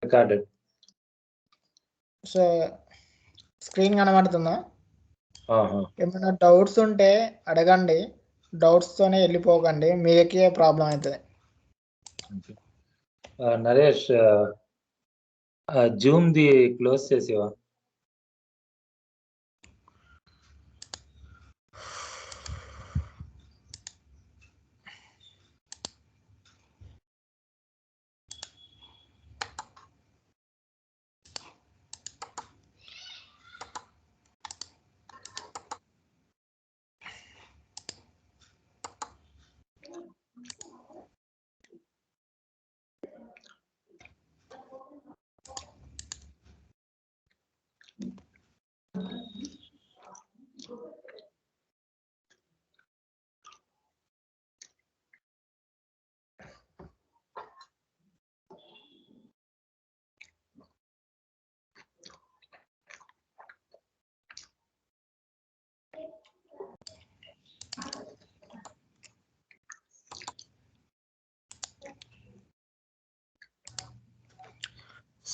recorded. So screen కనబడుతుందా? ఏమైనా doubts ఉంటే అడగండి, డౌట్స్తోనే వెళ్ళిపోకండి, మీకే ప్రాబ్లం అవుతుంది. నరేష్, జూమ్ ది క్లోజ్ చేసేవా?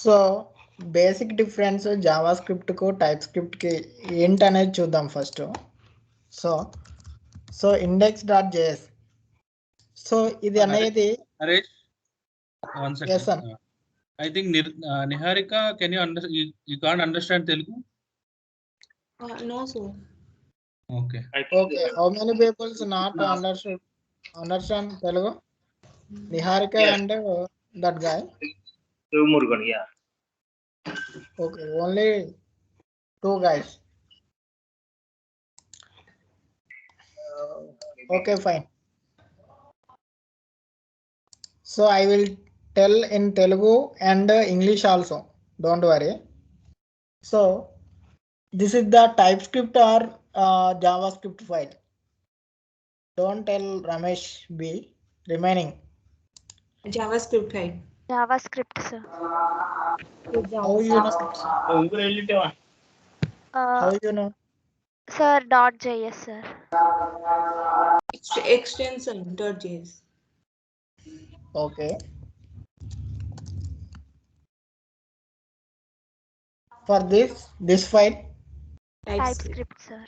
సో బేసిక్ డిఫరెన్స్ జావా స్క్రిప్ట్కు టైప్ స్క్రిప్ట్కి ఏంటనేది చూద్దాం ఫస్ట్. సో index.js, సో ఇది అనేది Naresh, one second. Yes, sir. I think Niharika, can you you can't understand Telugu? No, sir. Okay. okay, how many people not understand Telugu? Niharika and that guy. Murugan, yeah. Okay, only 2 guys. Okay, fine. So I will tell in Telugu and English also, don't worry. So this is the TypeScript or JavaScript file. Don't tell Ramesh B. Remaining. JavaScript file. JavaScript, sir. How you know? How you know? Sir, .js, sir. Extension .js. Okay. For this file. TypeScript, sir.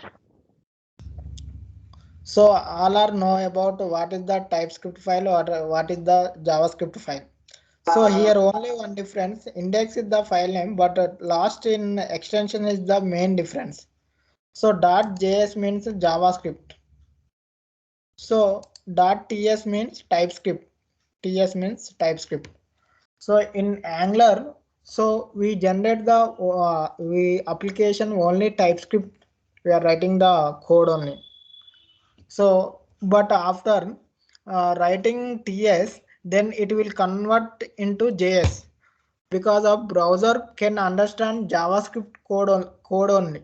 So all are know about what is the TypeScript file or what is the JavaScript file. So here only one difference. Index is the file name, but last in extension is the main difference. So .js means JavaScript. So .ts means TypeScript. TS means TypeScript. So in Angular, so we generate the application only TypeScript. We are writing the code only. So but after writing TS, then it will convert into JS, because of browser can understand JavaScript code only.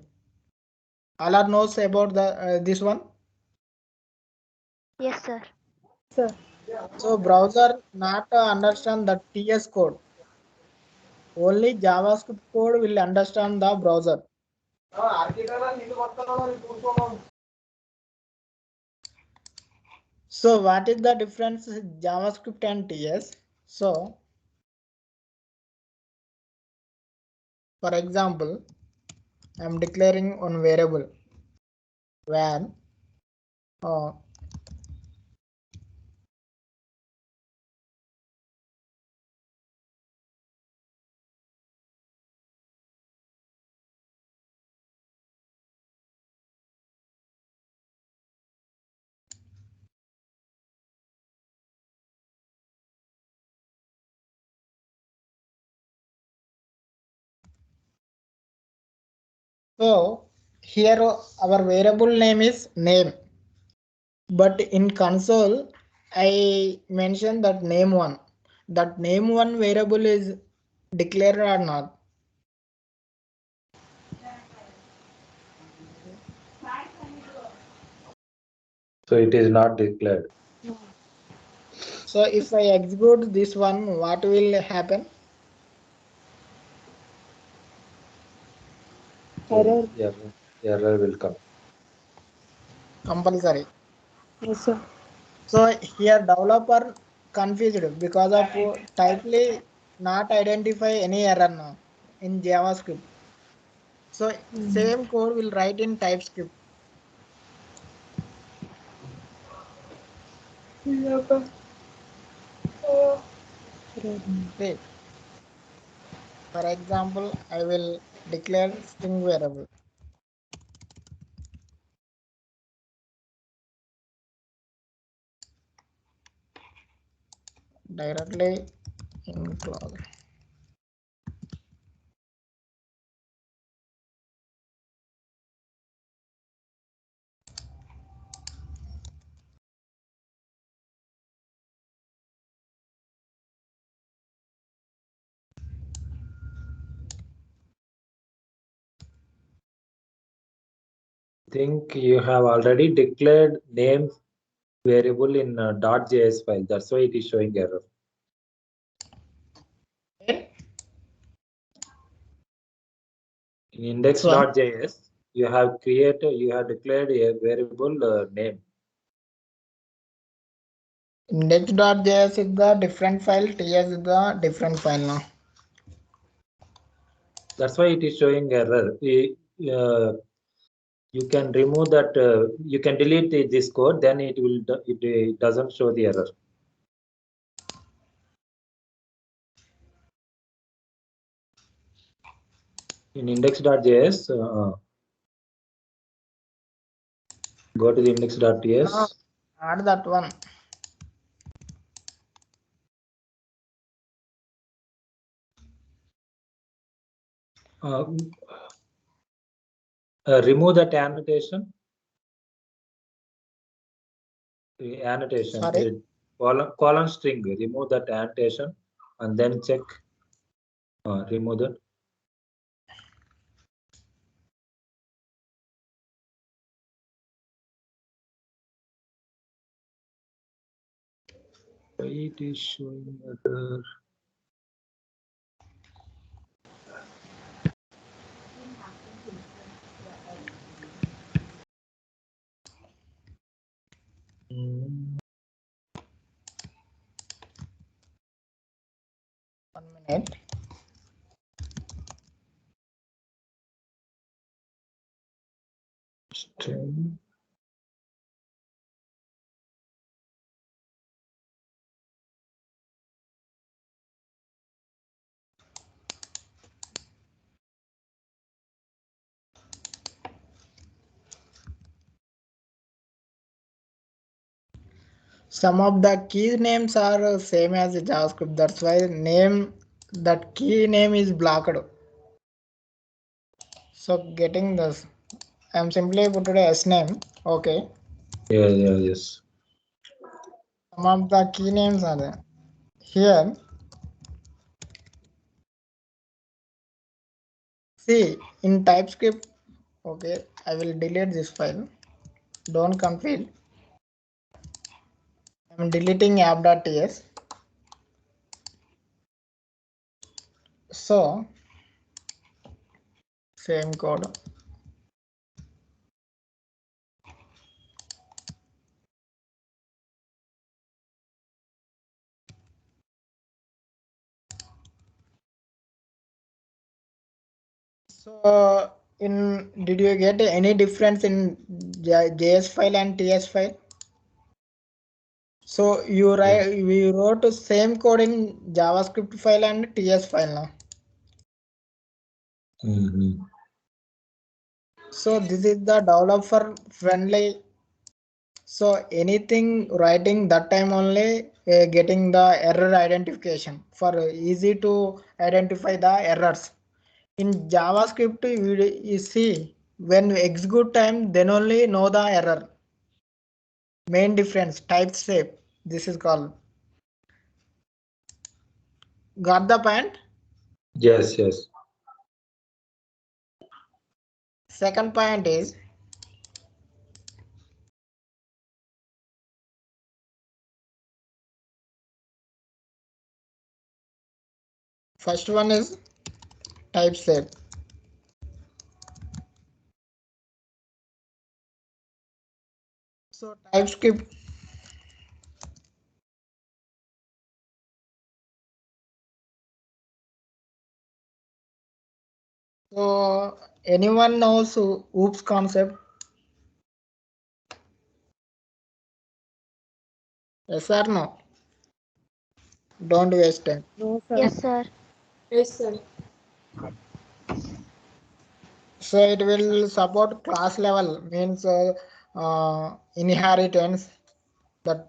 Allah knows about this one. Yes, sir. So browser not understand the TS code. Only JavaScript code will understand the browser. So what is the difference JavaScript and TS? So for example, I am declaring one variable var so here our variable name is name, but in console I mentioned that name1. That name1 variable is declared or not? So it is not declared. So if I execute this one, what will happen? Error will come. Compulsory. Yes, sir. So here developer confused because of tightly not identify any error now in JavaScript. So same code will write in TypeScript. Okay. For example, I will declare string variable. Directly in clause. Think you have already declared name variable in .js file. That's why it is showing error. In index.js, you have declared a variable name. Index.js is the different file, TS is the different file now. That's why it is showing error. You can remove that. You can delete this code. Then it doesn't show the error. In index.js, go to the index.js. Add that one. Remove that annotation. Annotation. Sorry? Colon string. Remove that annotation and then check. Remove that. It is showing error. Mm. 1 minute. String. Some of the key names are same as the JavaScript. That's why that key name is blocked. So getting this, I'm simply put a S name. Okay. Yes. Some of the key names are there. Here, see in TypeScript. Okay, I will delete this file. Don't compile. I'm deleting app.ts. So same code. So did you get any difference in JS file and TS file? So we wrote the same code in JavaScript file and TS file now. Mm-hmm. So this is the developer friendly. So anything writing that time only getting the error identification for easy to identify the errors. In JavaScript, you see when we execute time, then only know the error. Main difference, type shape. This is called. Got the point? Yes. Second point is first one is type shape. So TypeScript So anyone knows OOPS concept? Yes or no? Don't waste time. No, sir. Yes, sir. Yes, sir. So it will support class level, means inheritance, that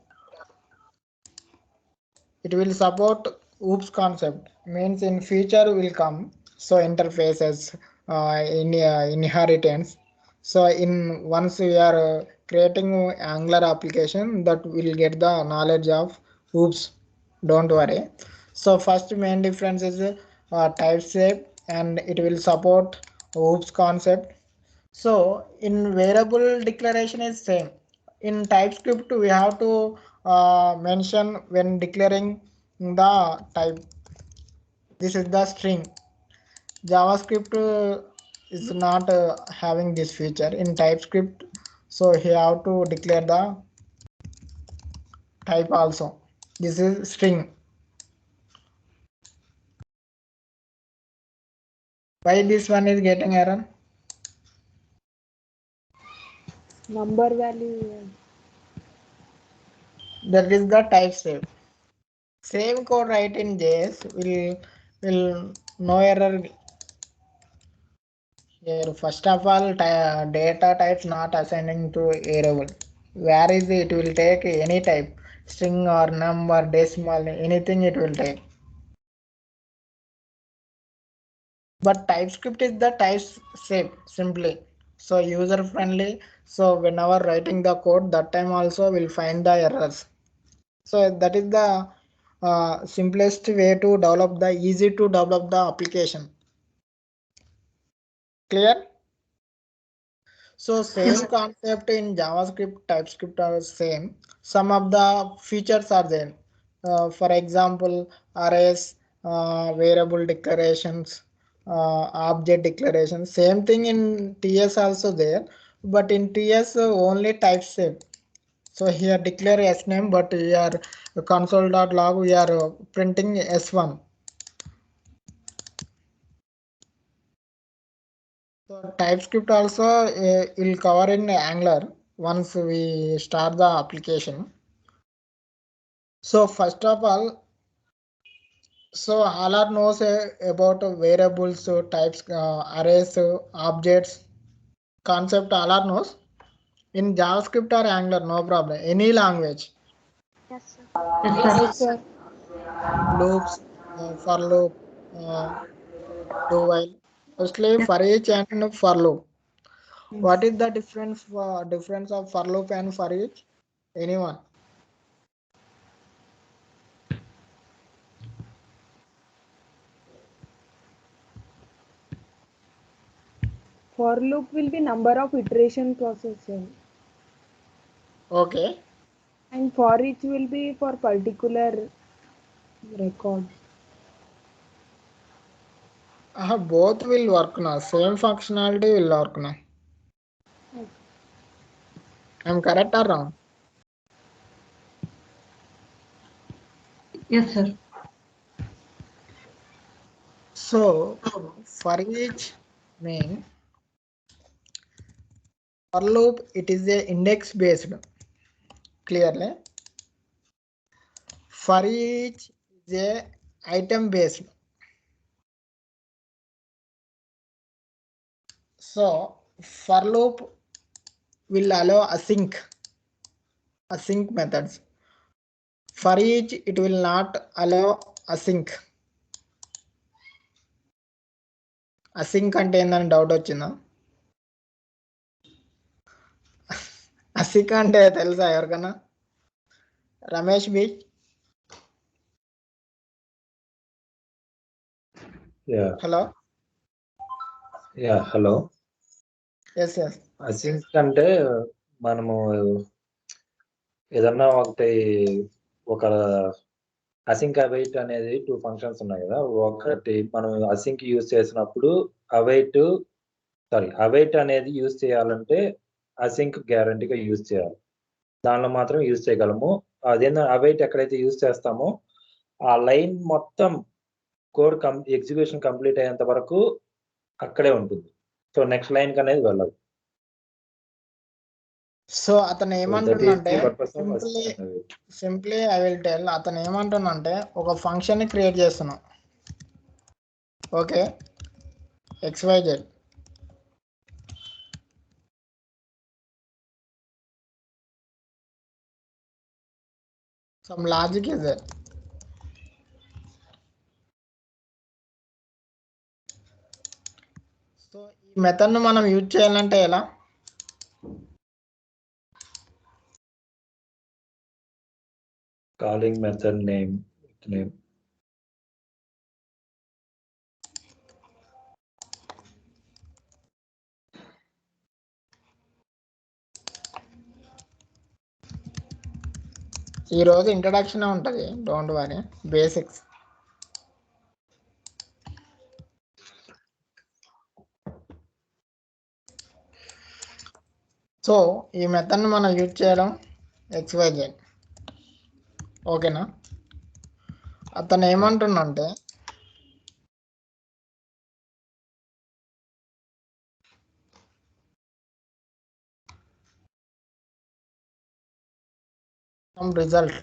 it will support OOPS concept, means in future will come. So interfaces, inheritance. So in once we are creating Angular application, that will get the knowledge of OOPS. Don't worry. So first main difference is type shape, and it will support OOPS concept. So in variable declaration is same. In TypeScript we have to mention when declaring the type. This is the string. JavaScript is not having this feature in TypeScript. So you have to declare the type also. This is string. Why this one is getting error? Number value. That is the type shape. Same code write in JS will no error. Here, first of all, data types not assigning to variable. Where is it? It will take any type, string or number, decimal, anything it will take. But TypeScript is the type shape simply. So user friendly. So whenever writing the code, that time also will find the errors. So that is the simplest way to develop the easy to develop the application. Clear? So same concept in JavaScript, TypeScript are same. Some of the features are there. For example, arrays, variable declarations, object declarations. Same thing in TS also there, but in TS only type shape. So here declare S name, but here console.log we are printing S1. So TypeScript also will cover in Angular once we start the application. So first of all, so all knows about variables, so types, arrays, objects, concept all knows. In JavaScript or Angular, no problem. Any language, Yes, sir. Yes, sir. loops, for loop, do while. Mostly for each and for loop. What is the difference of for loop and for each? Anyone? For loop will be number of iteration processing, Okay. and for each will be for particular record. Both will work now. Same functionality will work now. I'm correct or wrong? Yes, sir. So for each mean for loop, it is a index based. Clearly, for each is a item based. So for loop will allow async methods. For each, it will not allow async. Async అంటే ఏందని doubt వచ్చిందా? అసిక్ అంటే తెలుసా ఎవరికన్నా? Ramesh B? Yeah, hello, yeah, hello. Yes yes. Async అంటే మనము ఏదన్నా ఒక అసింక్ అవైట్ అనేది 2 ఫంక్షన్స్ ఉన్నాయి కదా. ఒకటి మనం అసింక్ యూజ్ చేసినప్పుడు అవైట్ అనేది యూజ్ చేయాలంటే అసింక్ గ్యారంటీగా యూజ్ చేయాలి. దానిలో మాత్రం యూజ్ చేయగలము. అదేంటో అవైట్ ఎక్కడైతే యూజ్ చేస్తామో ఆ లైన్ మొత్తం కోడ్ ఎగ్జిక్యూషన్ కంప్లీట్ అయ్యేంత వరకు అక్కడే ఉంటుంది. సో నెక్స్ట్ లైన్ అనేది వెళ్ళదు. సో అతను So that is ఏమంటుండంటే the purpose of simply async and await. Simply I will tell. అతను ఏమంటుండంటే ఒక ఫంక్షన్ని క్రియేట్ చేస్తున్నాం. Okay, XYZ. Some logic is there. So ఈ మెథడ్ను మనం యూజ్ చేయాలంటే ఎలా? Calling method name. ఈరోజు ఇంట్రడక్షన్ ఉంటుంది, డోంట్ వరీ, బేసిక్స్. సో ఈ మెథడ్ని మనం యూజ్ చేయడం XYZ. ఓకేనా? అతను ఏమంటుండంటే some result.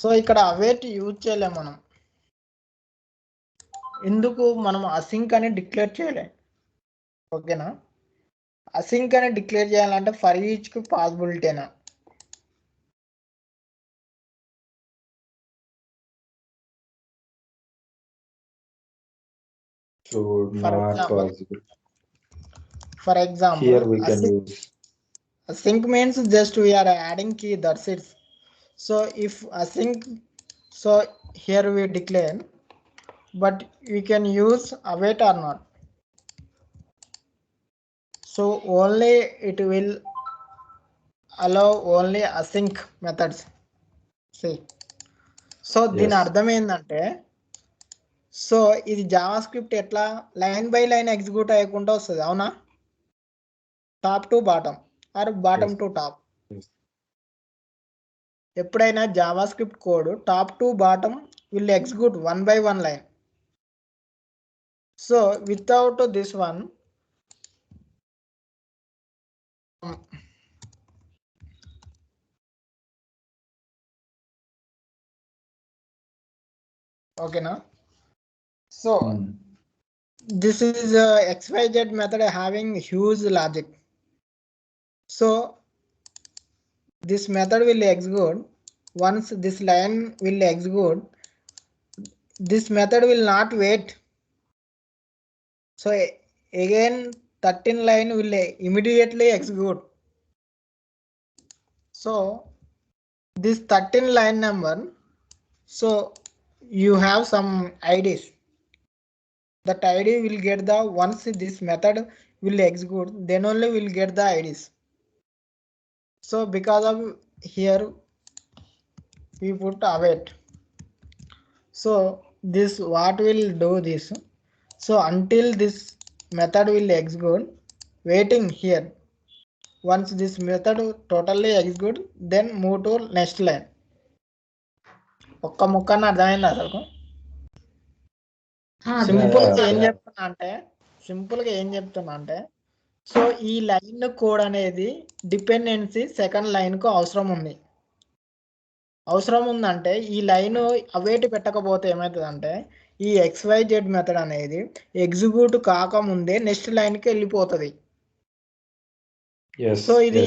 సో ఇక్కడ await యూజ్ చేయలేం మనం. ఎందుకు? మనం అసింక్ అని డిక్లేర్ చేయలేం. ఓకేనా? అసింక్ అని డిక్లేర్ చేయాలంటే ఫర్ ఈచ్ కి పాసిబిలిటీనా? So For not example, possible. For example, Here we can use. Async means just we are adding key, that's it. So if async, so here we declare, but we can use await or not. So only it will allow only async methods. See, so దీని అర్థం ఏంటంటే, so ఇది JavaScript ఎట్లా line by line execute అయ్యకుండా వస్తుంది, అవునా? Top to bottom or bottom to top. ఎప్పుడైనా JavaScript code top to bottom will execute 1 by 1 line. So without this one, ఓకేనా? So this is a XYZ method having huge logic. So this method will execute. Once this line will execute, this method will not wait. So again 13 line will immediately execute. So this 13 line number, so you have some IDs. That ID will get the, once this method will execute, then only will get the IDs. So because of here we put await. So this what will do this? So until this method will execute, waiting here. Once this method totally execute, then move to next line. ఒక్క ముక్కన అర్థమైంది అసలు? Simple గా ఏం చెప్తున్నా అంటే so ఈ line code అనేది dependency second line కు అవసరం ఉందంటే ఈ లైన్ అవేటి పెట్టకపోతే ఏమవుతుందంటే ఈ XYZ మెథడ్ అనేది ఎగ్జిక్యూట్ కాకముందే నెక్స్ట్ లైన్ కి వెళ్ళిపోతుంది. సో ఇది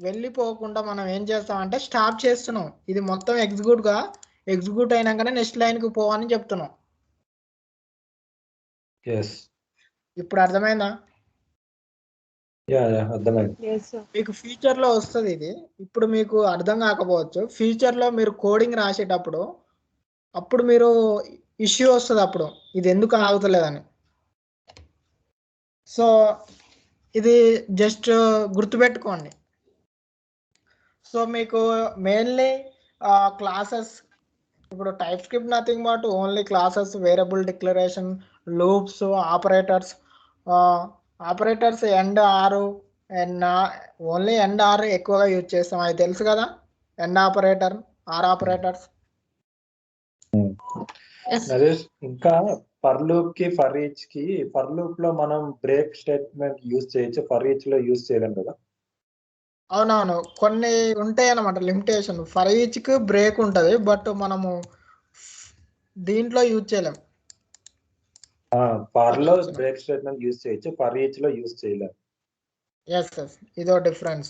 వెళ్ళిపోకుండా మనం ఏం చేస్తామంటే స్టాప్ చేస్తున్నాం. ఇది మొత్తం ఎగ్జిక్యూట్ అయినాకనే నెక్స్ట్ లైన్ కి పోవని చెప్తున్నాం. ఇప్పుడు అర్థమైందా? మీకు ఫ్యూచర్ లో వస్తుంది ఇది. ఇప్పుడు మీకు అర్థం కాకపోవచ్చు. ఫ్యూచర్ లో మీరు కోడింగ్ రాసేటప్పుడు అప్పుడు మీరు ఇష్యూ వస్తుంది, అప్పుడు ఇది ఎందుకు ఆగుతలేదని. సో ఇది జస్ట్ గుర్తుపెట్టుకోండి. సో మీకు మెయిన్లీ క్లాసెస్, ఇప్పుడు TypeScript nothing but only classes, variable declaration, loops, operators and or only and or ఎక్కువగా యూజ్ చేస్తాం, అది తెలుసు కదా. And operator, or operators. Yes. Naresh, ఇంకా ఫర్ లూప్ కి ఫర్ ఈచ్ కి, ఫర్ లూప్ లో మనం బ్రేక్ స్టేట్మెంట్ యూజ్ చేయొచ్చు, ఫర్ ఈచ్ లో యూజ్ చేయలేం కదా? అవునవును, కొన్ని ఉంటాయి అన్నమాట లిమిటేషన్. ఫర్ ఈచ్ కి బ్రేక్ ఉంటుంది, బట్ మనము దీంట్లో యూజ్ చేయలేం. ఫర్ లో బ్రేక్ స్టేట్మెంట్ యూజ్ చేయొచ్చు, ఫర్ ఈచ్ లో యూజ్ చేయలేం. ఎస్ ఎస్, ఇదో డిఫరెన్స్.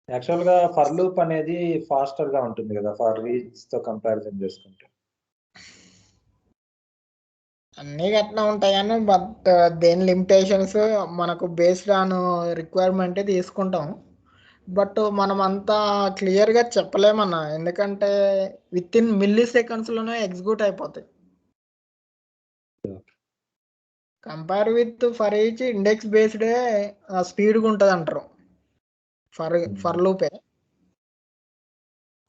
యాక్చువల్ గా ఫర్ లూప్ అనేది ఫాస్టర్ గా ఉంటుంది కదా ఫర్ ఈచ్ తో కంపారిజన్ చేసుకుంటే. అన్నీ గట్లా ఉంటాయి కానీ బట్ దేని లిమిటేషన్స్ మనకు బేస్డ్ ఆన్ రిక్వైర్మెంటే తీసుకుంటాం. బట్ మనం అంతా క్లియర్గా చెప్పలేమన్నా, ఎందుకంటే విత్ ఇన్ మిల్లీ సెకండ్స్లోనే ఎగ్జిక్యూట్ అయిపోతాయి. Compare with for each index బేస్డే స్పీడ్గా ఉంటుంది అంటారు ఫర్ లూపే.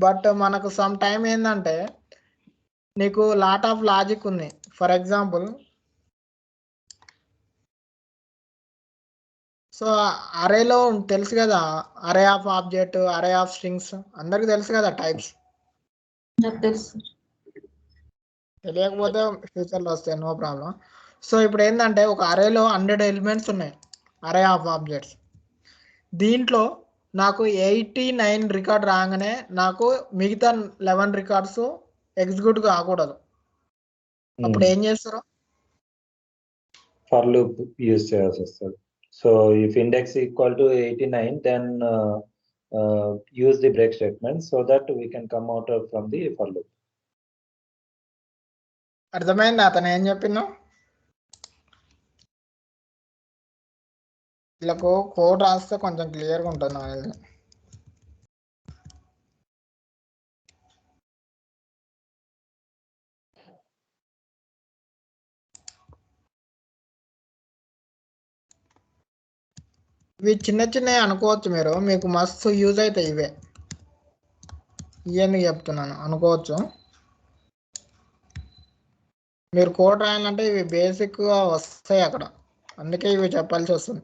బట్ మనకు సమ్ టైం ఏంటంటే నీకు లాట్ ఆఫ్ లాజిక్ ఉంది. ఫర్ ఎగ్జాంపుల్, సో అరేలో తెలుసు కదా, array of object, array of strings అందరికి తెలుసు కదా టైప్స్. నాకు తెలుసు. తెలియకపోతే ఫ్యూచర్లో వస్తాయి, నో ప్రాబ్లం. సో ఇప్పుడు ఏంటంటే ఒక అరేలో 100 ఎలిమెంట్స్ ఉన్నాయి, అరే ఆఫ్ ఆబ్జెక్ట్స్. దీంట్లో నాకు 89 రికార్డ్ రాగానే నాకు మిగతా 11 రికార్డ్స్ ఎగ్జిక్యూట్ కాకూడదు. అప్పుడు ఏం చేస్తారు? ఫర్ లూప్ యూజ్ చేయాల్సి వస్తుంది. So if index equal to 89 then use the break statement so that we can come out from the for loop. అర్థమైంది అతను ఏం చెప్పినా? వీళ్ళకు కోడ్ రాస్తే కొంచెం క్లియర్గా ఉంటుంది నాకు తెలిసి. ఇవి చిన్న చిన్నవి అనుకోవచ్చు మీరు, మీకు మస్తు యూజ్ అవుతాయి ఇవే. ఇవన్నీ చెప్తున్నాను అనుకోవచ్చు. మీరు కోడ్ రాయాలంటే ఇవి బేసిక్గా వస్తాయి అక్కడ, అందుకే ఇవి చెప్పాల్సి వస్తుంది.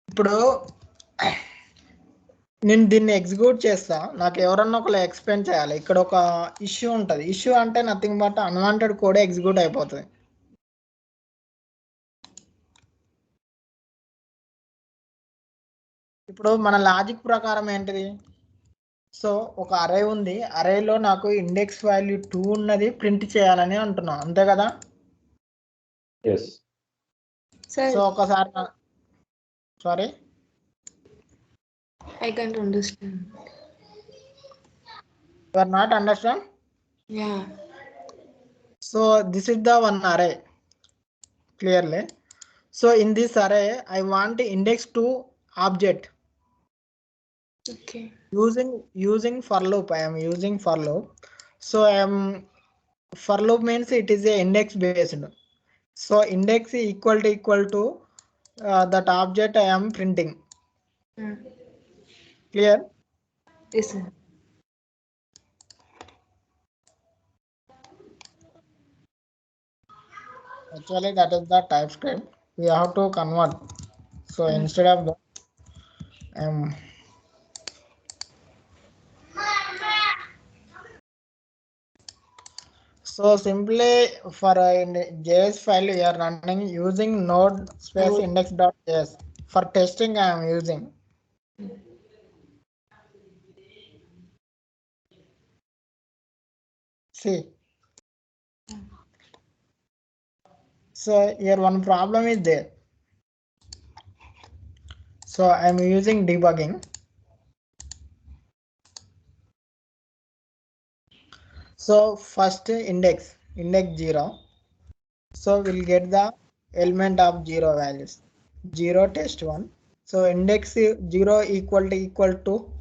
ఇప్పుడు నేను దీన్ని ఎగ్జిక్యూట్ చేస్తా, నాకు ఎవరన్నా ఒకళ్ళు ఎక్స్ప్లెయిన్ చేయాలి. ఇక్కడ ఒక ఇష్యూ ఉంటుంది. ఇష్యూ అంటే నథింగ్ బట్ అన్వాంటెడ్ కోడే ఎగ్జిక్యూట్ అయిపోతుంది. ఇప్పుడు మన లాజిక్ ప్రకారం ఏంటిది? సో ఒక అరే ఉంది, అరేలో నాకు ఇండెక్స్ వాల్యూ 2 ఉన్నది ప్రింట్ చేయాలని అంటున్నాం, అంతే కదా? Yes. Sir, సో ఒకసారి sorry, I can't understand. you are not understand? Yeah. So this is the one array clearly. So in this array I want index to object. Okay. Using for loop. I am using for loop. So I am for loop means it is a index based. So index equal to that object I am printing. Clear? Yes, sir. Actually that is the TypeScript. We have to convert. So instead of that so simply for JS file we are running using node space index.js. For testing I am using. See. So here one problem is there. So I'm using debugging. So first index 0. So we'll get the element of 0 values. 0 test 1. So index 0 equal to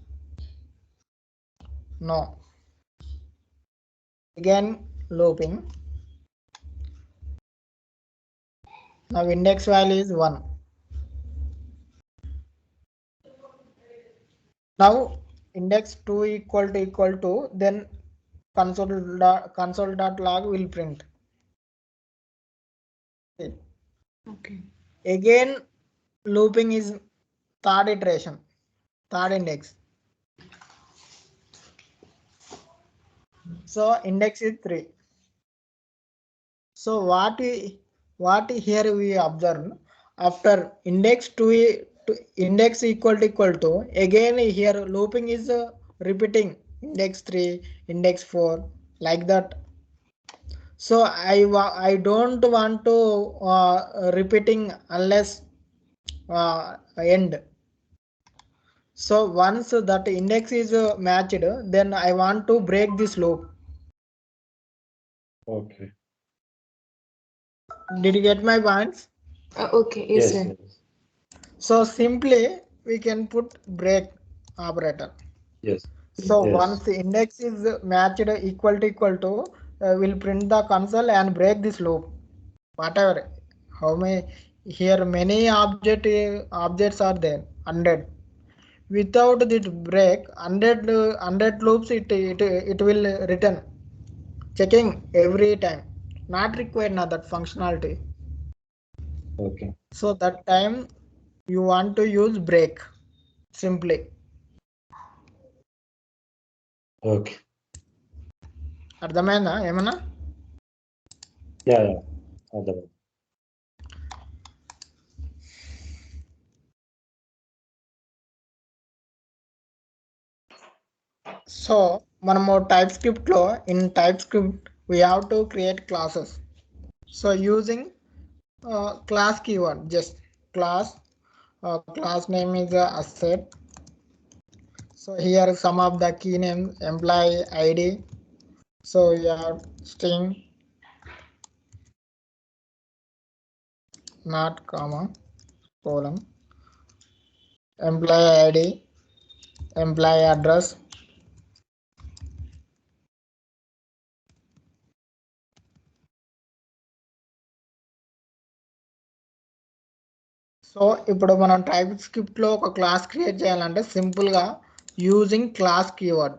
no. Again looping. Now index value is 1. Now index 2 equal to then console.log will print. Okay. Again looping is third iteration, third index. So index is 3. So what here we observe, after index 2 to index equal to again here looping is repeating index 3, index 4 like that. So I don't want to repeating unless end. So once that index is matched, then I want to break this loop. Okay. Did you get my points? Okay. Yes, sir. Yes. So simply we can put break operator. Yes. So Yes. once the index is matched equal to, we'll print the console and break this loop. Whatever, how many here many objects are there, 100. Without this break, 100 loops it will return. Checking every time. Not required now that functionality. Okay. So that time you want to use break simply. Okay. అర్థమైందా ఏమన్నా? Yeah. అర్థమైంది. So మనము TypeScript లో in TypeScript we have to create classes. So using class keyword, just class name is asset. So here some of the key names, employee ID. So we have string, not comma, colon, employee ID, employee address. So ఇప్పుడు మనం TypeScript లో ఒక class create చేయాలంటే simple గా using class keyword.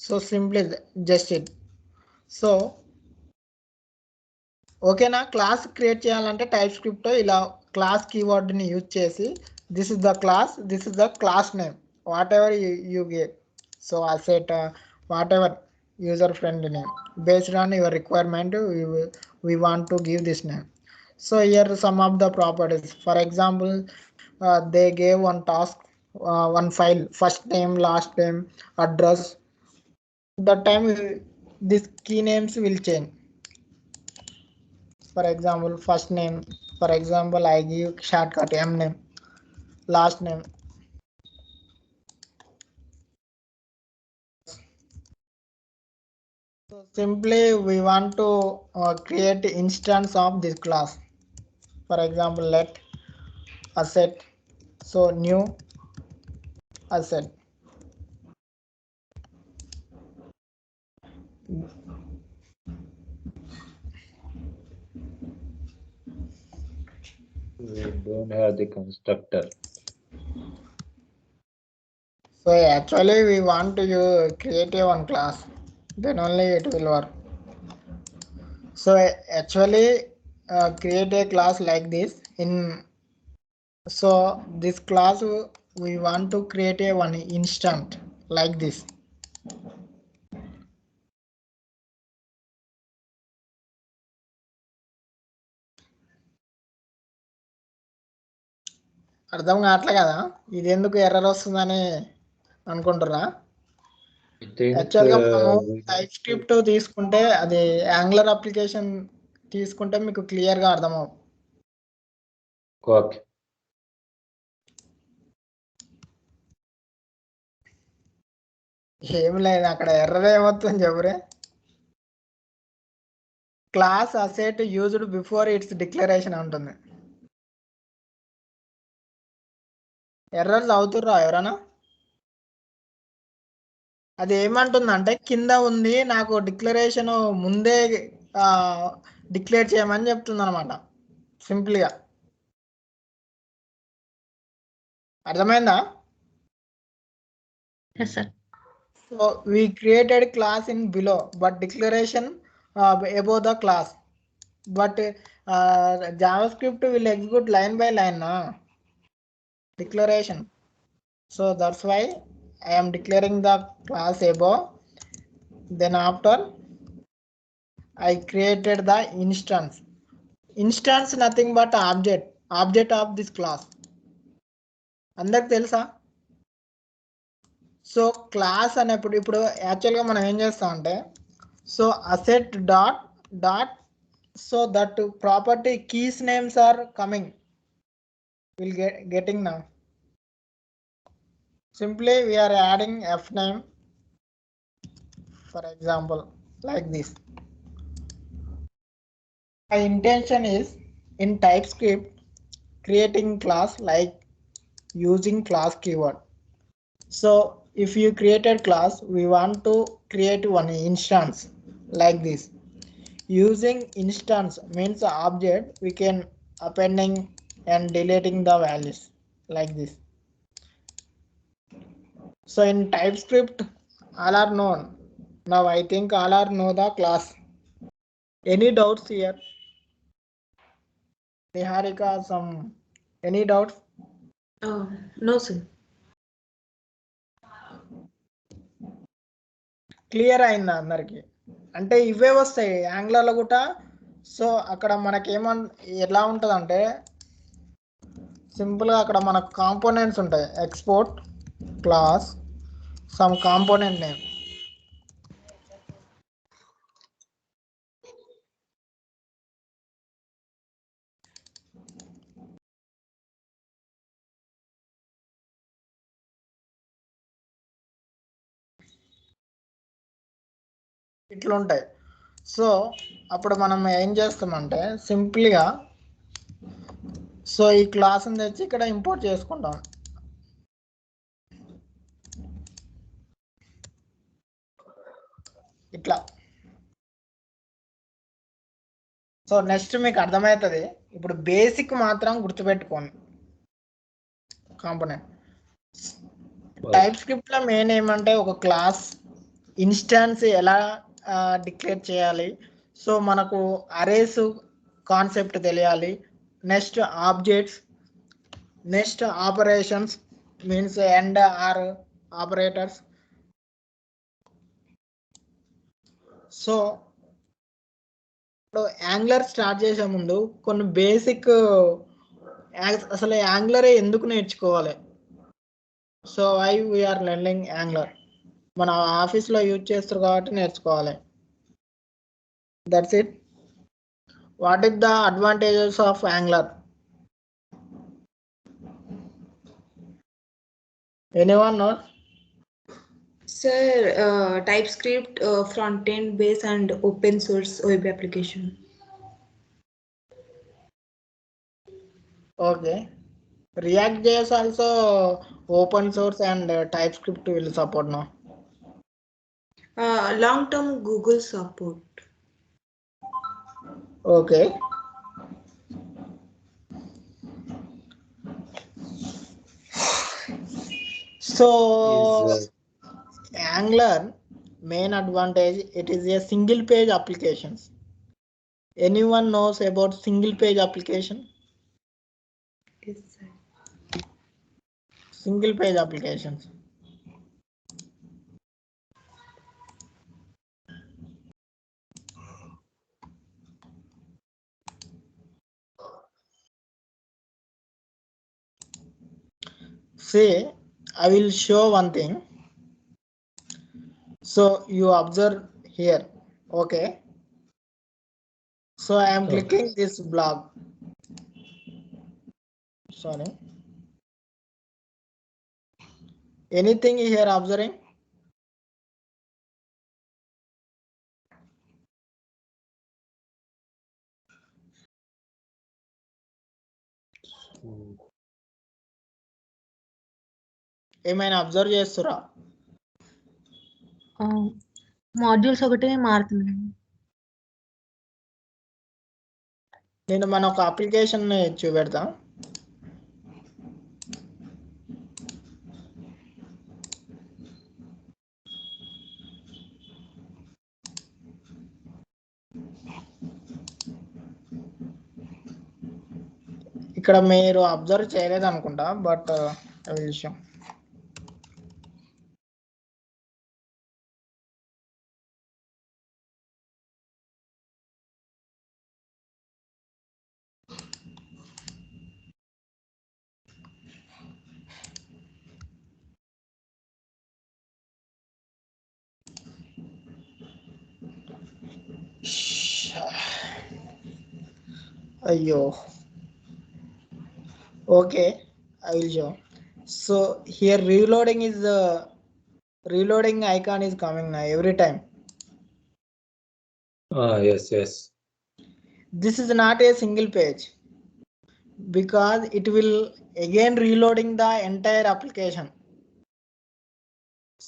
So simply just it. So ఓకేనా, class create చేయాలంటే TypeScript లో ఇలా క్లాస్ కీవర్డ్ ని యూజ్ చేసి this is the class name what ever you gate. So asset what ever user friendly name based on your requirement we want to give this name. So here some of the properties, for example, they gave one task, one file, first name, last name, address. That time these key names will change. For example, first name, for example, I give shortcut M name, last name. So simply we want to create instance of this class. For example, let asset, so new asset. We don't have the constructor. So actually we want to create a one class, then only it will work. So actually create a class like this in, so this class we want to create a one instant like this. అర్థం కావట్లే కదా, ఇది ఎందుకు error వస్తుందని అనుకుంటున్నా. I think యాక్చువల్గా మనము type script తీసుకుంటే అది యాంగులర్ అప్లికేషన్ తీసుకుంటే మీకు క్లియర్గా అర్థమవు. okay. ఏమి లేదు అక్కడ ఎర్రర్ ఏమవుతుంది చెబురే. Class asset used before its declaration ఉంటుంది. ఎర్రర్స్ అవుతుర్రా ఎవరన్నా? అది ఏమంటుందంటే కింద ఉంది నాకు డిక్లరేషన్ ముందే డిక్లేర్ చేయమని చెప్తుంది అనమాట సింపుల్గా. అర్థమైందా? Yes, sir. So we created class in below but declaration above the class, but JavaScript will execute line by line declaration. So that's why I am declaring the class above, then after I created the instance nothing but object of this class. అందరికి తెలుసా? So class అనేప్పుడు ఇప్పుడు యాక్చువల్గా మనం ఏం చేస్తాం అంటే so asset dot so that property keys names are coming will getting now. Simply we are adding F name for example like this. My intention is in TypeScript creating class like using class keyword. So if you created class, we want to create one instance like this. Using instance means object we can appending and deleting the values like this. So in TypeScript all are known. Now I think all are know the class. Any doubts here? Niharika, any doubts? No, sir. Clear అయిందా అందరికి? అంటే ఇవే వస్తాయి యాంగ్లర్లో కూడా. So అక్కడ మనకి ఎలా ఉంటుంది అంటే సింపుల్గా అక్కడ మనకు కాంపోనెంట్స్ ఉంటాయి. Export class some component name. ఇట్లా ఉంటాయి. సో అప్పుడు మనం ఏం చేస్తామంటే సింపుల్గా సో ఈ క్లాస్ని తెచ్చి ఇక్కడ ఇంపోర్ట్ చేసుకుంటాం. ఇట్లా. సో నెక్స్ట్ మీకు అర్థమవుతుంది. ఇప్పుడు బేసిక్ మాత్రం గుర్తుపెట్టుకోండి. కాంపోనెంట్ టైప్ స్క్రిప్ట్లో మెయిన్ ఏమంటే ఒక క్లాస్ ఇన్స్టాన్స్ ఎలా డిక్లేర్ చేయాలి. సో మనకు అరేస్ కాన్సెప్ట్ తెలియాలి. Next objects, next operations means and or operators. So ఇప్పుడు యాంగ్లర్ స్టార్ట్ చేసే ముందు కొన్ని బేసిక్ అసలు యాంగ్లరే ఎందుకు నేర్చుకోవాలి. So why we are learning Angular. మన ఆఫీస్లో యూజ్ చేస్తారు కాబట్టి నేర్చుకోవాలి. That's it. What is the advantages of Angular? Anyone know? Sir, TypeScript, front-end base and open source web application. Okay. React.js also open source and TypeScript will support now. Long-term Google support. Okay. So Angular main advantage, it is a single page applications. Anyone knows about single page application? Yes, sir. Single page applications. See, I will show one thing. So you observe here. Okay. So I am Okay. clicking this block. Sorry. Anything here observing? ఏమైనా observe చేస్తురా? Modules ఒకటే మారుతున్నాయి. నేను మన ఒక application చూపెడతా. ఇక్కడ మీరు observe చేయలేదు అనుకుంటా, బట్ విషయం అయ్యో. Okay, I will show. So here reloading is the reloading icon is coming now every time. Yes. This is not a single page because it will again reloading the entire application.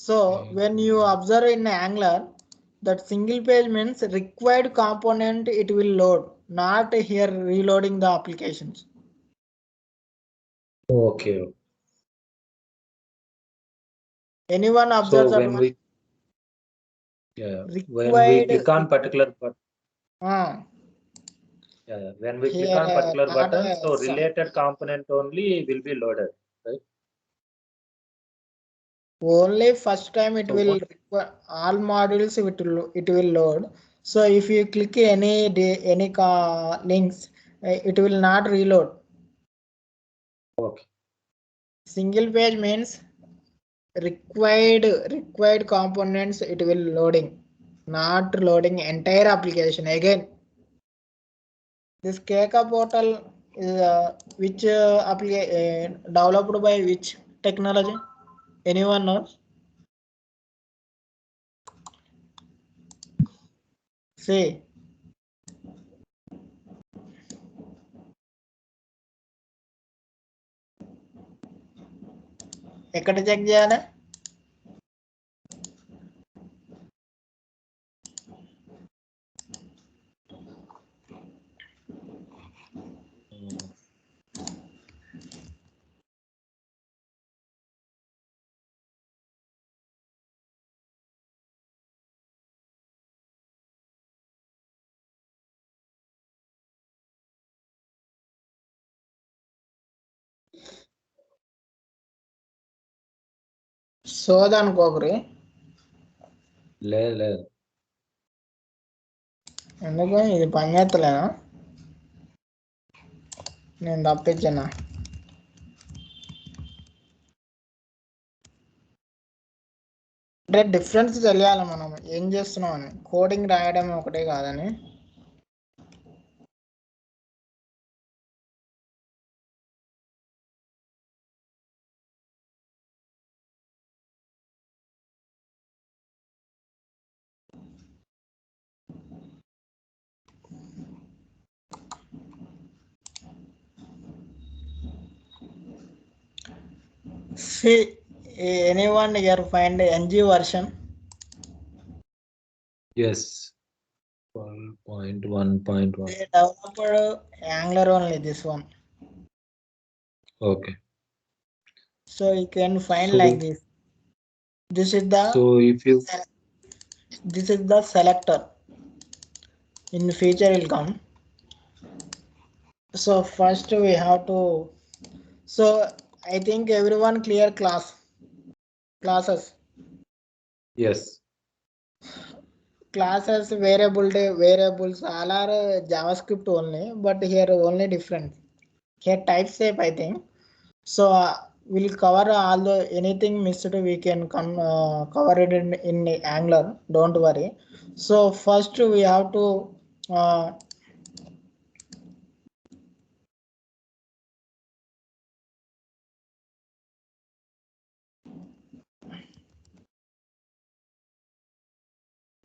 So when you observe in Angular, that single page means required component it will load, not here reloading the applications. Okay. Anyone observe So that when one? we when we click on particular button, when we click on particular button, so related component only will be loaded, right? Only first time it So will require all modules it will load. So if you click any links, it will not reload. Okay. Single page means required components it will loading, not loading entire application again. This Keka portal is which developed by which technology? Anyone knows? See. ఎక్కడ check చేయాలి? సోదనుకోకరి లేదు. ఎందుకు ఇది పని చేస్తలేనా? నేను తప్పించానా? అంటే difference తెలియాలి మనం ఏం చేస్తున్నాం అని. కోడింగ్ రాయడం ఒకటే కాదని. See, anyone here find NG version? Yes. 12.1.1. They developed Angular only, this one. Okay. So you can find like this. This is the. So if you. This is the selector. In the future will come. So first we have to. So I think everyone clear classes. Yes. Classes, variables all are JavaScript only, but here only different. Here type shape I think. So we'll cover all the anything missed. We can cover it in Angular. Don't worry. So first we have to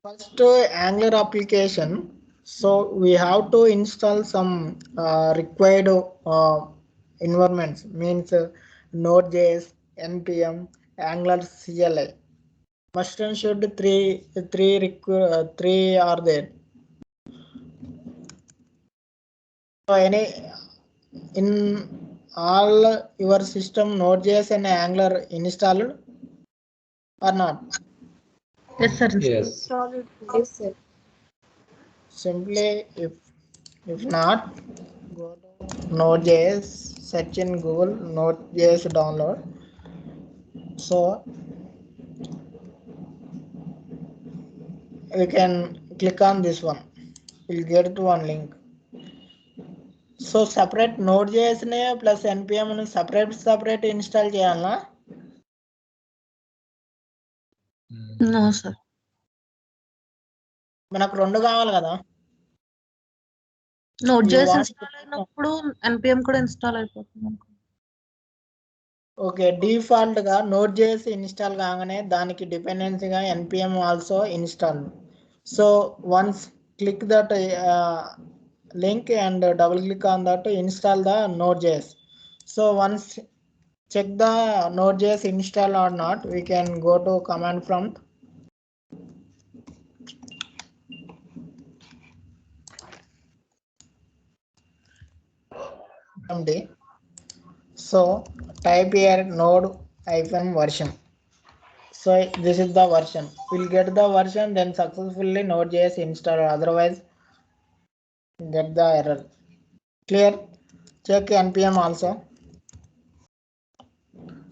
first Angular application. So we have to install some required environments. Means Node.js, npm, Angular CLI. Must and should three are there. So in all your system Node.js and Angular installed or not? Yes, sir. Yes. Yes, sir. Simply if not, go to Node.js, search in Google Node.js download. So we can click on this one. We'll get to one link. So separate Node.js ne plus npm ne separate install cheyalna? No, sir. మనకు రెండు కావాలి కదా. Node.js want- install అయినప్పుడు npm కూడా install అయిపోతుంది అనుకో. Okay default గా Node.js install కాగానే దానికి డిపెండెన్సీగా npm also install. So once click that link and double click on that to install the Node.js. So once check the Node.js install or not, we can go to command prompt. MD. So type here node-version. So this is the version. We'll get the version, then successfully Node.js install. Otherwise, get the error. Clear? Check npm also.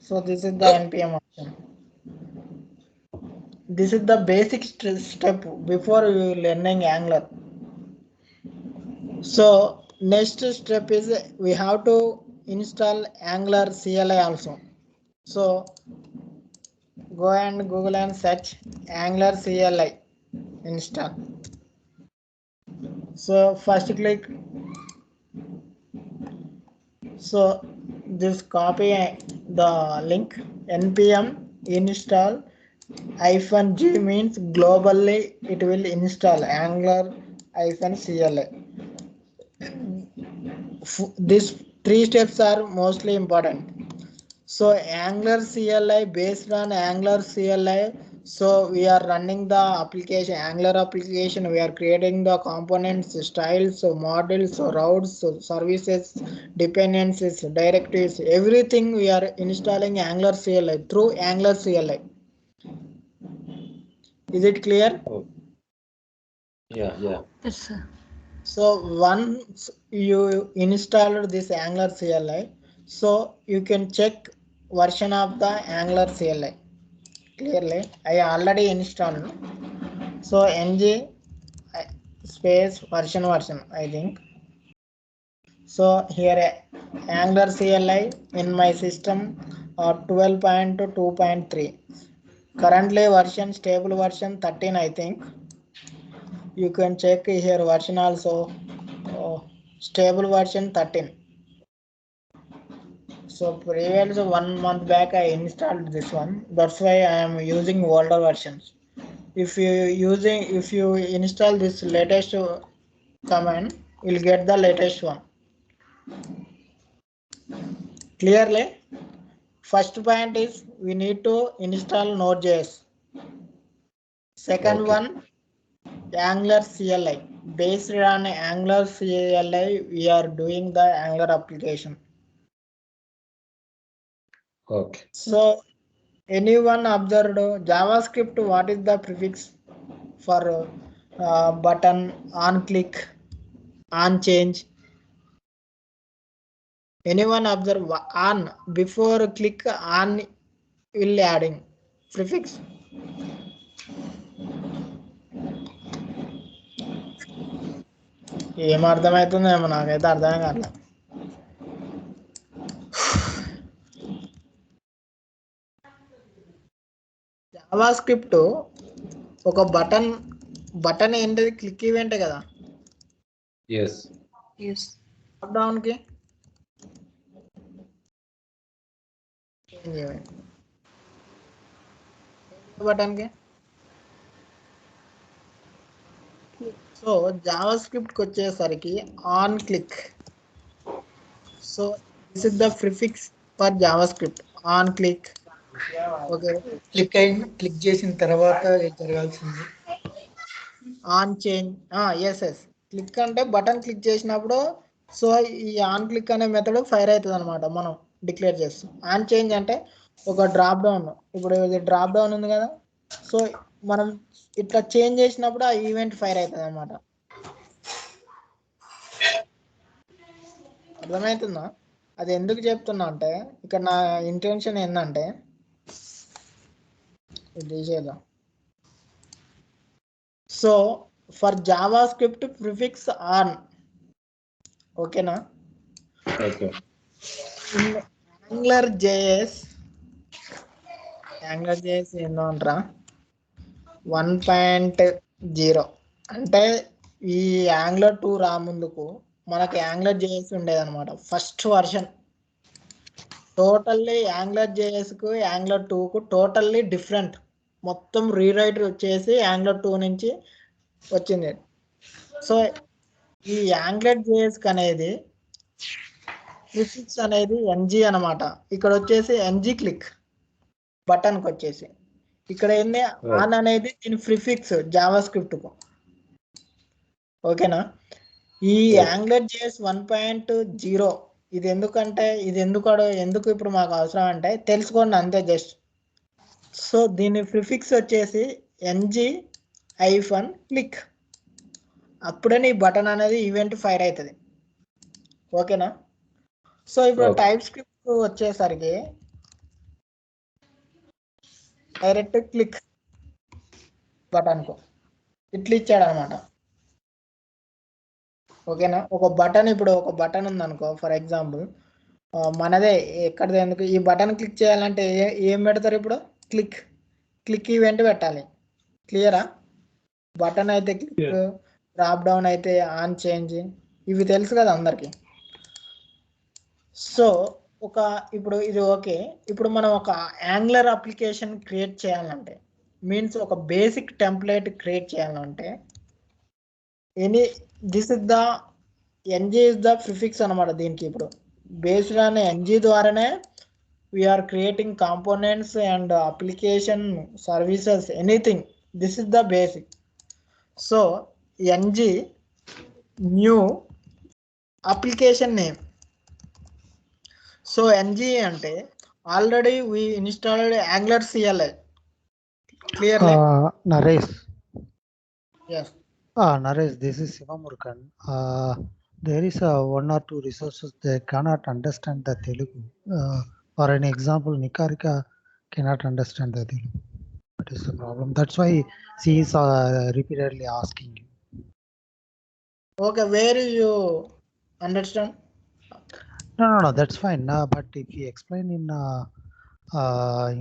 So this is the npm option. This is the basic step before you learning Angular. So next step is we have to install Angular CLI also. So go and Google and search Angular CLI install. So first click. So this copy the link npm install -g means globally it will install Angular -CLI. These three steps are mostly important. So Angular CLI, based on Angular CLI, so we are running the application, Angular application, we are creating the components, styles, so models, so routes, so services, dependencies, directives, everything we are installing Angular CLI through Angular CLI. Is it clear? Oh. Yeah. Yes, sir. So once you installed this Angular CLI, so you can check version of the Angular CLI. Clearly, I already installed. So ng space version I think. So here Angular CLI in my system 12.2.3. Currently version stable version 13 I think. You can check here version also. Stable version 13. So previous 1 month back I installed this one. That's why I am using older versions. If you install this latest command, you'll get the latest one. Clearly, first point is we need to install Node.js. Second one, Angular CLI. Based on Angular CLI, we are doing the Angular application. Okay. So anyone observed JavaScript? What is the prefix for button, on click, on change? Anyone observe on before click on will adding prefix? ఏం అర్థమవుతుందేమో నాకైతే అర్థమే కాదు. Java script ఒక button ఏంటిది click ఈవెంటే కదా Yes. Yes. Drop down కి button కి so Java script కి వచ్చేసరికి on click. So this is the prefix for Java script on click. Okay, click చేసిన తర్వాత ఏం జరగాల్సింది? On change. ఎస్ క్లిక్ అంటే బటన్ క్లిక్ చేసినప్పుడు సో ఈ ఆన్ క్లిక్ అనే మెథడ్ ఫైర్ అవుతుంది అనమాట, మనం డిక్లేర్ చేస్తాం. ఆన్ చేంజ్ అంటే ఒక డ్రాప్ డౌన్, ఇప్పుడు ఇది డ్రాప్ డౌన్ ఉంది కదా, సో మనం ఇట్లా చేంజ్ చేసినప్పుడు ఆ ఈవెంట్ ఫైర్ అవుతుంది అనమాట. అర్థమవుతుందా? అది ఎందుకు చెప్తున్నా అంటే ఇక్కడ నా ఇంటెన్షన్ ఏంటంటే ఇది చేద్దాం. So for Java script prefix on, ఓకేనా? Okay. యాంగులర్ జేఎస్ ఏందో అంటారా 1.0 అంటే ఈ యాంగులర్ 2 రా ముందుకు మనకి యాంగులర్ జేఎస్ ఉండేది అనమాట, ఫస్ట్ వర్షన్. టోటల్లీ యాంగులర్ జేఎస్కు యాంగులర్ 2కు టోటల్లీ డిఫరెంట్. మొత్తం రీరైట్ వచ్చేసి యాంగులర్ 2 నుంచి వచ్చింది. సో ఈ యాంగులర్ జేఎస్కి అనేది ప్రిఫిక్స్ అనేది ఎన్జీ అనమాట. ఇక్కడ వచ్చేసి ఎన్జీ క్లిక్ బటన్కి వచ్చేసి, ఇక్కడ ఏంది ఆన్ అనేది దీని ప్రిఫిక్స్ జావా స్క్రిప్ట్ కు. ఓకేనా? ఈ యాంగులర్ జేఎస్ 1.0 ఇది ఎందుకంటే ఎందుకు ఇప్పుడు మాకు అవసరం అంటే తెలుసుకోండి అంతే జస్ట్. సో దీని ప్రిఫిక్స్ వచ్చేసి ఎన్జీ ఐఫన్ క్లిక్, అప్పుడే నీ బటన్ అనేది ఈవెంట్ ఫైర్ అవుతుంది. ఓకేనా? సో ఇప్పుడు టైప్ స్క్రిప్ట్ వచ్చేసరికి డైరెక్ట్ క్లిక్ బటన్కు ఇట్లా ఇచ్చాడు అనమాట. ఓకేనా? ఒక బటన్ ఉందనుకో, ఫర్ ఎగ్జాంపుల్ మనదే ఎక్కడిది ఎందుకు ఈ బటన్ క్లిక్ చేయాలంటే ఏం పెడతారు? ఇప్పుడు క్లిక్ ఈవెంట్ పెట్టాలి. క్లియరా? బటన్ అయితే క్లిక్, డ్రాప్ డౌన్ అయితే ఆన్ చేంజ్, ఇవి తెలుసు కదా అందరికి. సో ఇప్పుడు ఇది ఓకే. ఇప్పుడు మనం ఒక యాంగులర్ అప్లికేషన్ క్రియేట్ చేయాలంటే, మీన్స్ ఒక బేసిక్ టెంప్లెట్ క్రియేట్ చేయాలంటే this is the NG is the prefix అనమాట. దీనికి ఇప్పుడు బేస్డ్ ఆన్ ఎన్జీ ద్వారానే we are creating components and application services anything. This is the basic. So NG new application name. So NG అంటే already we installed Angular CLI. Clearly? Naresh. Yes. Naresh, this is Siva Murugan. There is one or two resources they cannot understand the Telugu. For an example, Nikarika cannot understand the Telugu. That is the problem. That's why she is repeatedly asking you. Okay, where you understand? No, that's fine. But if you explain in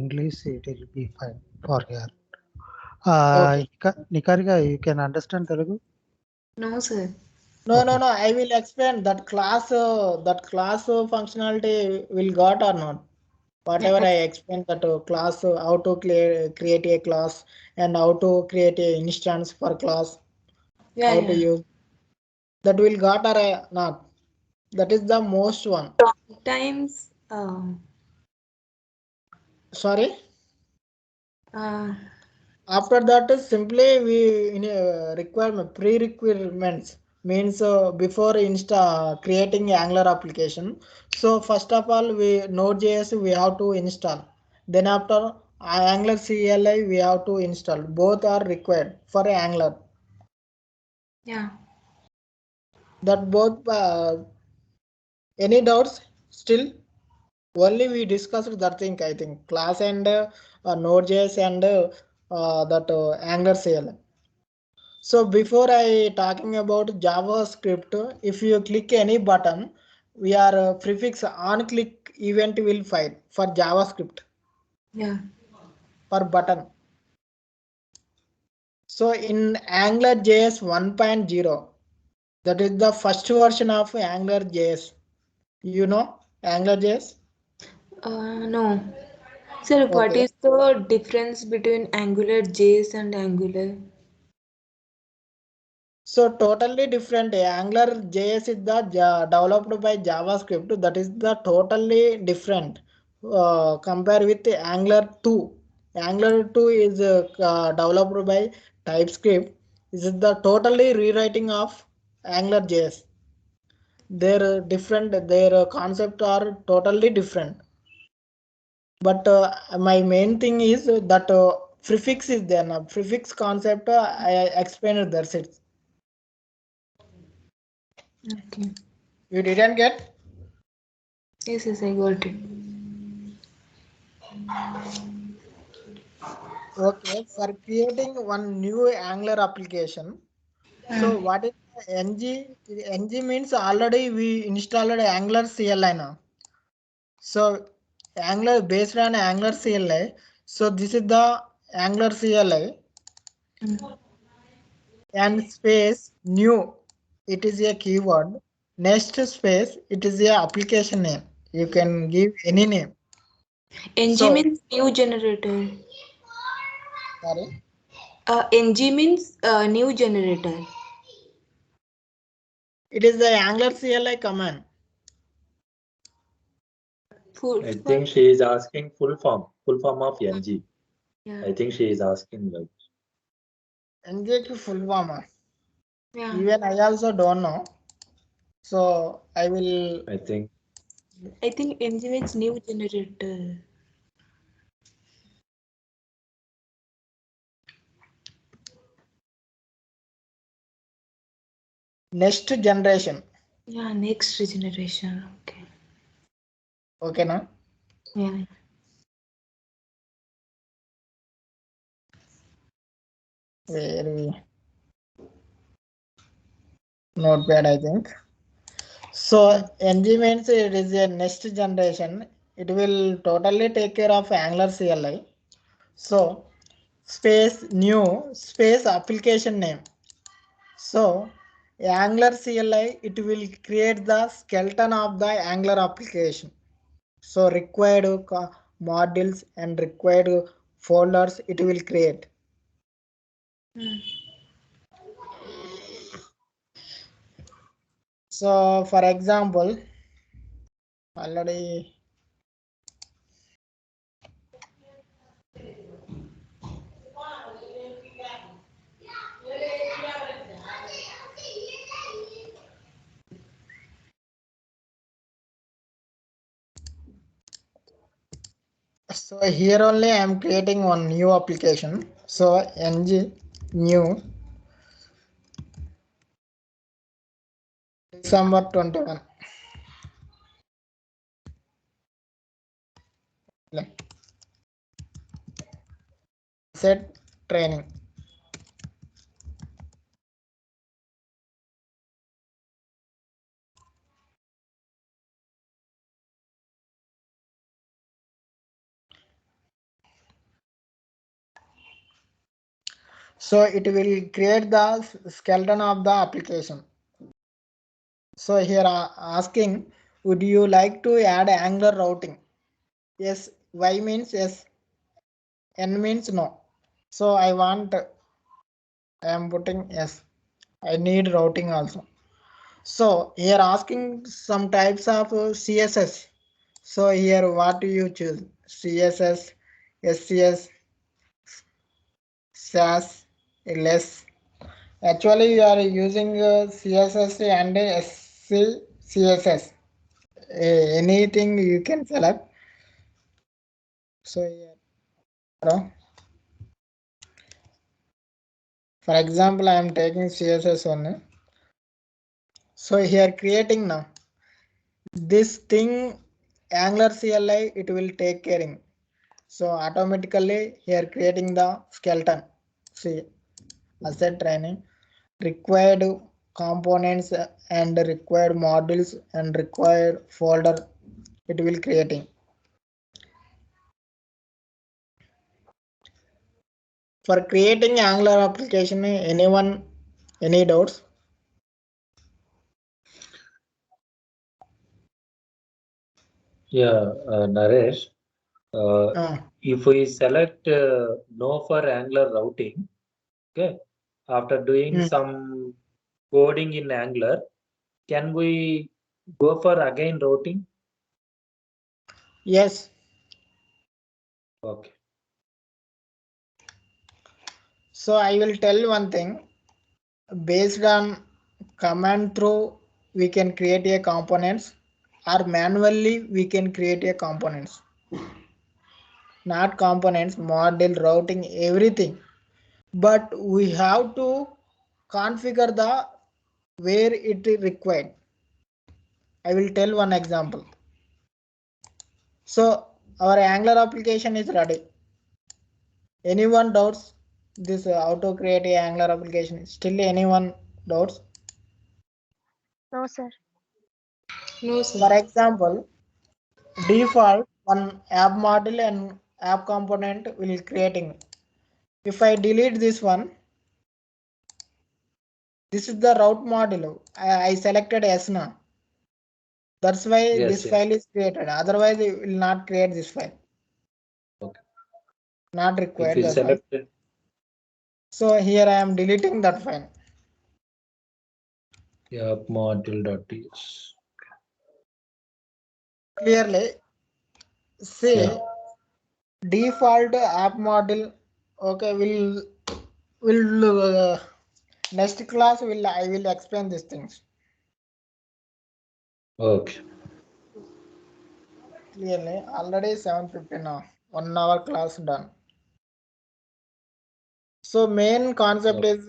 English, it will be fine for her. Nikarika, you can understand Telugu? No, sir. No. I will explain that class functionality will got or not. Whatever I explained that class, how to create a class and how to create a instance for class, how to use that will got or not. That is the most one. Sometimes. Sorry. After that simply we prerequirements means before creating Angular application. So first of all we Node.js we have to install. Then after Angular CLI we have to install. Both are required for Angular. Yeah. That both any doubts still? Only we discussed that thing, I think, class and Node.js and that Angular CLI. So before I talking about JavaScript, if you click any button, we are prefix on click event will fire for JavaScript. Yeah. For button. So in Angular JS 1.0, that is the first version of Angular JS. You know Angular JS? No. Sir, what Okay. is the difference between Angular JS and Angular? So totally different. Angular JS is the developed by JavaScript. That is the totally different. Compare with the Angular 2. Angular 2 is developed by TypeScript. This is the totally rewriting of Angular JS. Their different. Their concept are totally different. But my main thing is that prefix is there now. Prefix concept I explained. That's it. Okay. You didn't get? Yes, I got it. Okay, for creating one new Angular application. So what is the NG? NG means already we installed Angular CLI now. So Angular based on Angular CLI. So this is the Angular CLI and space new. It is a keyword. Next space, it is a application name. You can give any name. NG So means new generator. sorry. NG means new generator. It is the Angular CLI command. I think she is asking full form of NG. Yeah. I think she is asking like. NG ki full form. Yeah. Even I also don't know. So I will. I think NG means new generator. Next generation. Yeah, next generation. Okay. Okay, now. Yeah. Where we. Notepad, I think. So NG means it is a next generation. It will totally take care of Angular CLI. So space new space application name. So Angular CLI, it will create the skeleton of the Angular application. So required modules and required folders it will create. So for example, already so here only I am creating one new application. So ng new December 21. Set training. So it will create the skeleton of the application. So here asking, would you like to add Angular routing? Yes. Y means yes. N means no. So I am putting yes. I need routing also. So here asking some types of CSS. So here what do you choose? CSS, SCS, SAS, LS. Actually, you are using CSS and SC CSS. Anything you can select. So here, for example, I am taking CSS only. So here creating now. This thing Angular CLI it will take caring. So automatically here creating the skeleton. See asset training required components and required modules and required folder it will creating. For creating Angular application, anyone, any doubts? Yeah, Naresh, if we select no for Angular routing, okay, after doing some coding in Angular, can we go for again routing? Yes. Okay. So I will tell one thing. Based on command through, we can create a components, or manually we can create a components. Not components, model, routing, everything. But we have to configure the where it is required. I will tell one example. So our Angular application is ready. Anyone doubts this how to create a Angular application? Still anyone doubts? No, sir. No, sir. For example, default one app model and app component will creating. If I delete this one, this is the route model. I selected S now. That's why this file is created. Otherwise, it will not create this file. Okay. Not required. If we select it. So here I am deleting that file. Yeah, module.ts. Clearly, say default app model. Okay, will next class I will explain these things. Okay. Clearly, already 7:50 now. 1 hour class done. So main concept is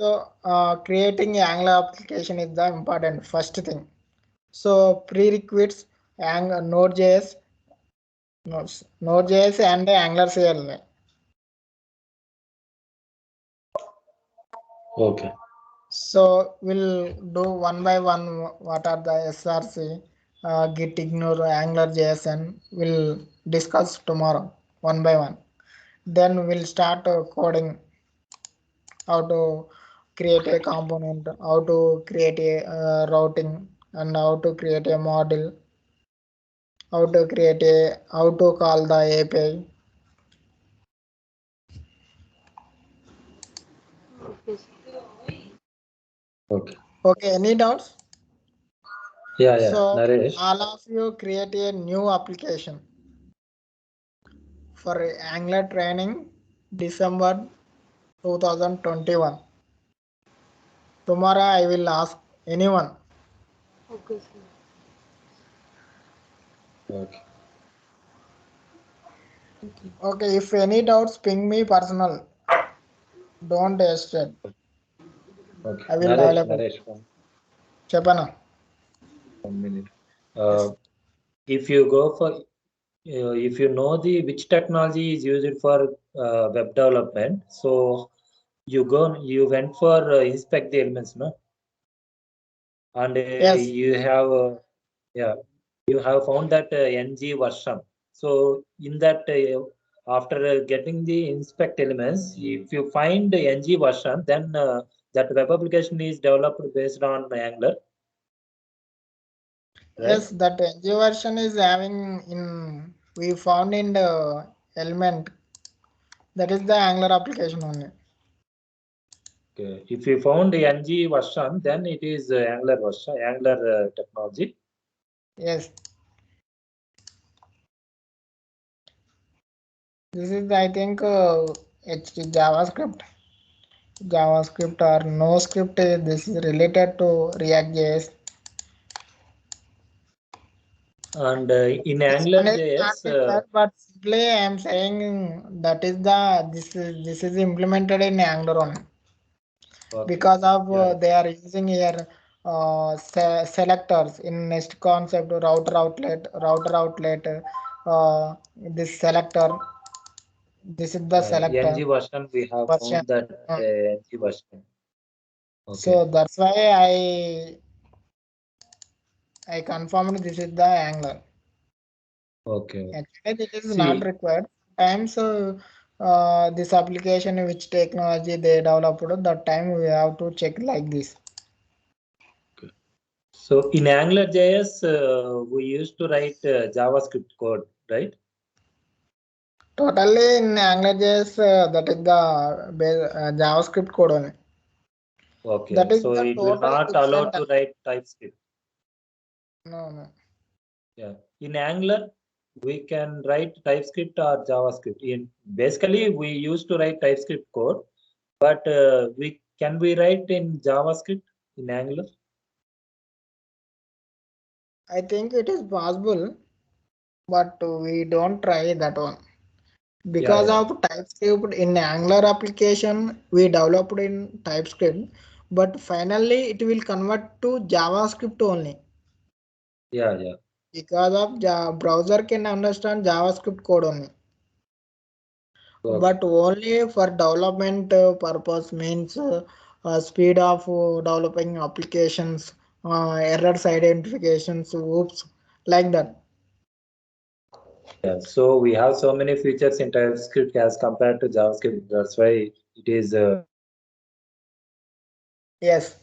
creating Angular application is the important first thing. So prerequisites Node.js, Node.js and Angular CLI. Okay. So we'll do one by one. What are the SRC, Git ignore Angular.js, and we'll discuss tomorrow one by one. Then we'll start coding. How to create a component, how to create a routing, and how to create a model, how to call the API. Okay. Okay, any doubts? Yeah, So Naresh. all of you create a new application for Angular training, December 2021. Tomorrow I will ask anyone. Okay, sir. Okay. Okay, if any doubts, ping me personal. Don't hesitate. Okay. I will available. Naresh, Chepana. 1 minute. If you go for, if you know which technology is used for web development, so you went for inspect the elements, no? And Yes. you have, you have found that ng version. So in that, after getting the inspect elements, if you find the ng version, then that web application is developed based on Angular. Right? Yes, that ng version is having we found in the element. That is the Angular application only. Okay. If you found the ng version, then it is Angular version, Angular technology. Yes. This is, I think, JavaScript. JavaScript or no script. This is related to React.js. And in AngularJS, but simply I am saying that is this is implemented in Angular only. okay. Because of they are using here selectors in next concept router outlet this selector, this is the selector ng version we have version. found that ng version. Okay. So that's why I confirmed this is the Angular. Okay. Actually, it is not required. Sometimes this application, which technology they developed, that time we have to check like this. So in AngularJS, we used to write JavaScript code, right? Totally in AngularJS, that is the JavaScript code only. Okay, That is so the it will total not allow different. to write TypeScript. No. Yeah, in Angular, we can write TypeScript or JavaScript. Basically, we used to write TypeScript code, but can we write in JavaScript in Angular? I think it is possible, but we don't try that one. Because Yeah. of TypeScript in Angular application, we developed in TypeScript, but finally it will convert to JavaScript only. Yeah. Because of browser can understand JavaScript code only. Okay. But only for development purpose, means speed of developing applications, errors identifications, oops, like that. Yeah, so we have so many features in TypeScript as compared to JavaScript. That's why it is. Yes.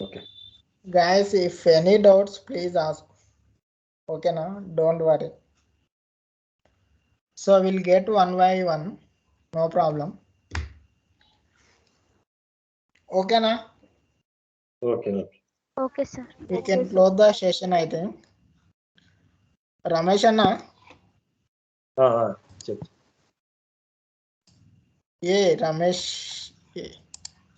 Okay. Guys, if any doubts, please ask. Okay, now don't worry. So we'll get one by one, no problem. Okay, now Okay. Okay, sir. we can close the session, I think. Ramesh Anna, Check. yeah, Ramesh. Yeah.